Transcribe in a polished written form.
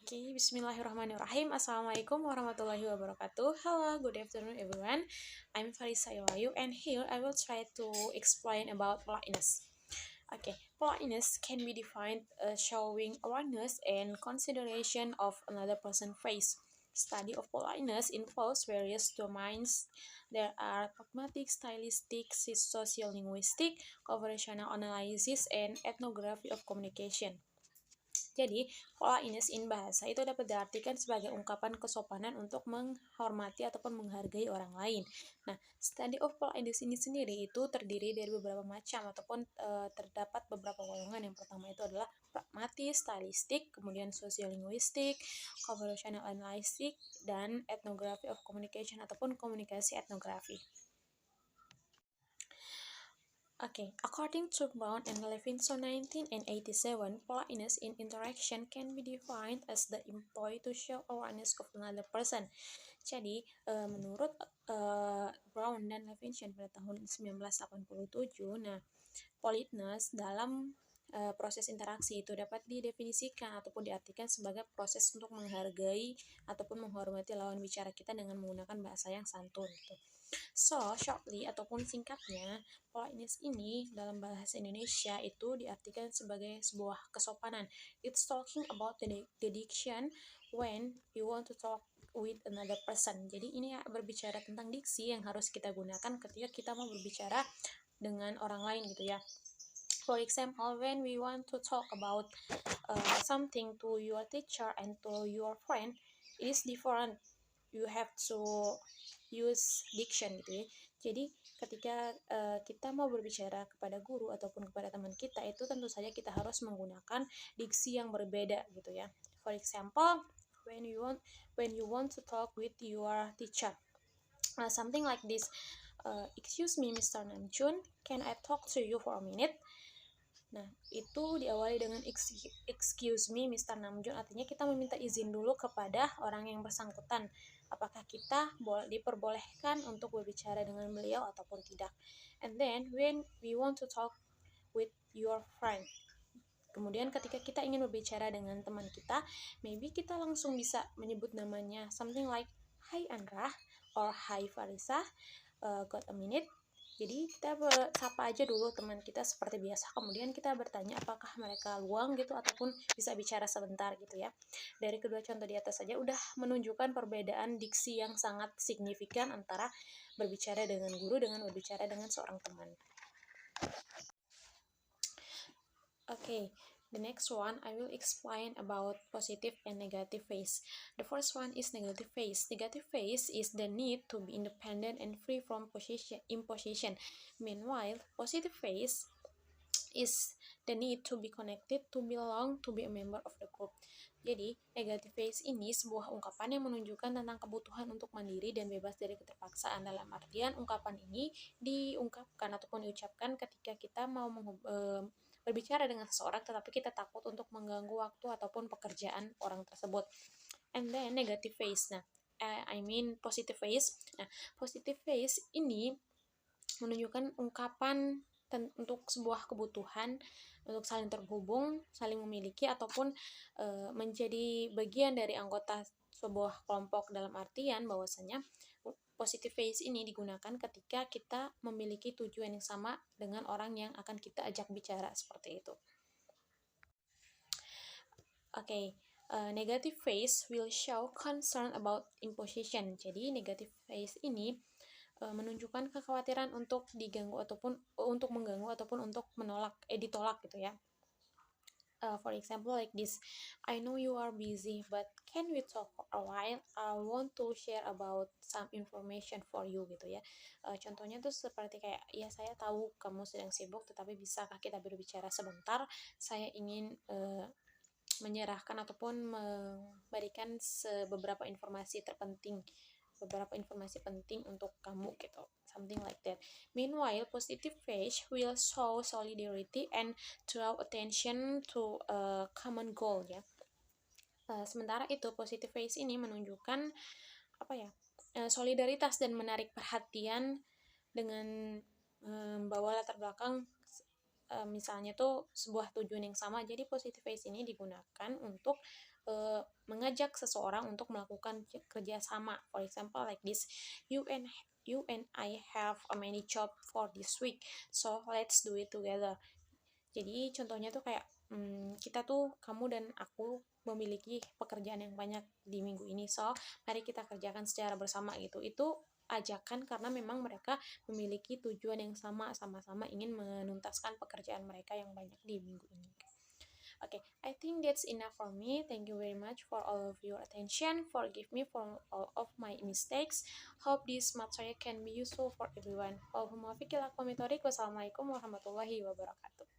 Okay, bismillahirrahmanirrahim. Assalamualaikum warahmatullahi wabarakatuh. Hello, good afternoon everyone. I'm Farisa Iwayu and here I will try to explain about politeness. Okay, politeness can be defined as showing awareness and consideration of another person's face. Study of politeness involves various domains. There are pragmatic, stylistic, sociolinguistic, conversational analysis, and ethnography of communication. Jadi, politeness in bahasa itu dapat diartikan sebagai ungkapan kesopanan untuk menghormati ataupun menghargai orang lain. Nah, study of politeness ini sendiri itu terdiri dari beberapa macam ataupun terdapat beberapa golongan. Yang pertama itu adalah pragmatis, stylistik, kemudian sociolinguistik, conversational analytic, dan ethnography of communication ataupun komunikasi etnografi. Okay, according to Brown and Levinson 1987, politeness in interaction can be defined as the employ to show awareness of another person. Jadi, menurut Brown dan Levinson pada tahun 1987, nah, politeness dalam proses interaksi itu dapat didefinisikan ataupun diartikan sebagai proses untuk menghargai ataupun menghormati lawan bicara kita dengan menggunakan bahasa yang santun gitu. So, shortly ataupun singkatnya, politeness ini dalam bahasa Indonesia itu diartikan sebagai sebuah kesopanan. It's talking about the diction when you want to talk with another person. Jadi ini berbicara tentang diksi yang harus kita gunakan ketika kita mau berbicara dengan orang lain gitu ya. For example, when we want to talk about something to your teacher and to your friend, it is different. You have to use diction gitu ya. Jadi ketika kita mau berbicara kepada guru ataupun kepada teman kita, itu tentu saja kita harus menggunakan diksi yang berbeda gitu ya. For example, when you want to talk with your teacher, something like this. Excuse me, Mr. Namjoon, can I talk to you for a minute? Nah, itu diawali dengan excuse me, Mr. Namjoon, artinya kita meminta izin dulu kepada orang yang bersangkutan. Apakah kita diperbolehkan untuk berbicara dengan beliau ataupun tidak. And then, when we want to talk with your friend. Kemudian ketika kita ingin berbicara dengan teman kita, maybe kita langsung bisa menyebut namanya. Something like, Hi Andra, or Hi Farisa, got a minute? Jadi kita sapa aja dulu teman kita seperti biasa, kemudian kita bertanya apakah mereka luang gitu ataupun bisa bicara sebentar gitu ya. Dari kedua contoh di atas saja udah menunjukkan perbedaan diksi yang sangat signifikan antara berbicara dengan guru dengan berbicara dengan seorang teman. Okay, the next one I will explain about positive and negative phase. The first one is negative phase. Negative phase is the need to be independent and free from imposition. Meanwhile, positive phase is the need to be connected, to belong, to be a member of the group. Jadi, negative phase ini sebuah ungkapan yang menunjukkan tentang kebutuhan untuk mandiri dan bebas dari keterpaksaan. Dalam artian, ungkapan ini diungkapkan ataupun diucapkan ketika kita mau berbicara dengan seseorang tetapi kita takut untuk mengganggu waktu ataupun pekerjaan orang tersebut. And then negative phase. Nah, positive phase. Nah, positive phase ini menunjukkan ungkapan untuk sebuah kebutuhan untuk saling terhubung, saling memiliki ataupun menjadi bagian dari anggota sebuah kelompok, dalam artian bahwasanya positive phase ini digunakan ketika kita memiliki tujuan yang sama dengan orang yang akan kita ajak bicara seperti itu. Okay, negative phase will show concern about imposition. Jadi negative phase ini menunjukkan kekhawatiran untuk diganggu ataupun untuk mengganggu ataupun untuk menolak, ditolak gitu ya. For example like this, I know you are busy, but can we talk for a while? I want to share about some information for you gitu ya. Contohnya tuh seperti kayak, ya saya tahu kamu sedang sibuk, tetapi bisakah kita berbicara sebentar? Saya ingin menyerahkan ataupun memberikan beberapa informasi penting untuk kamu gitu, something like that. Meanwhile, positive phase will show solidarity and draw attention to a common goal ya. Sementara itu positive phase ini menunjukkan solidaritas dan menarik perhatian dengan membawa latar belakang misalnya tuh sebuah tujuan yang sama. Jadi positive phase ini digunakan untuk mengajak seseorang untuk melakukan kerja sama. For example, like this, you and I have a many job for this week, so let's do it together. Jadi contohnya tuh kayak kita tuh, kamu dan aku memiliki pekerjaan yang banyak di minggu ini, so mari kita kerjakan secara bersama gitu. Itu ajakan karena memang mereka memiliki tujuan yang sama, sama-sama ingin menuntaskan pekerjaan mereka yang banyak di minggu ini. Okay, I think that's enough for me. Thank you very much for all of your attention. Forgive me for all of my mistakes. Hope this material can be useful for everyone. Wassalamualaikum warahmatullahi wabarakatuh.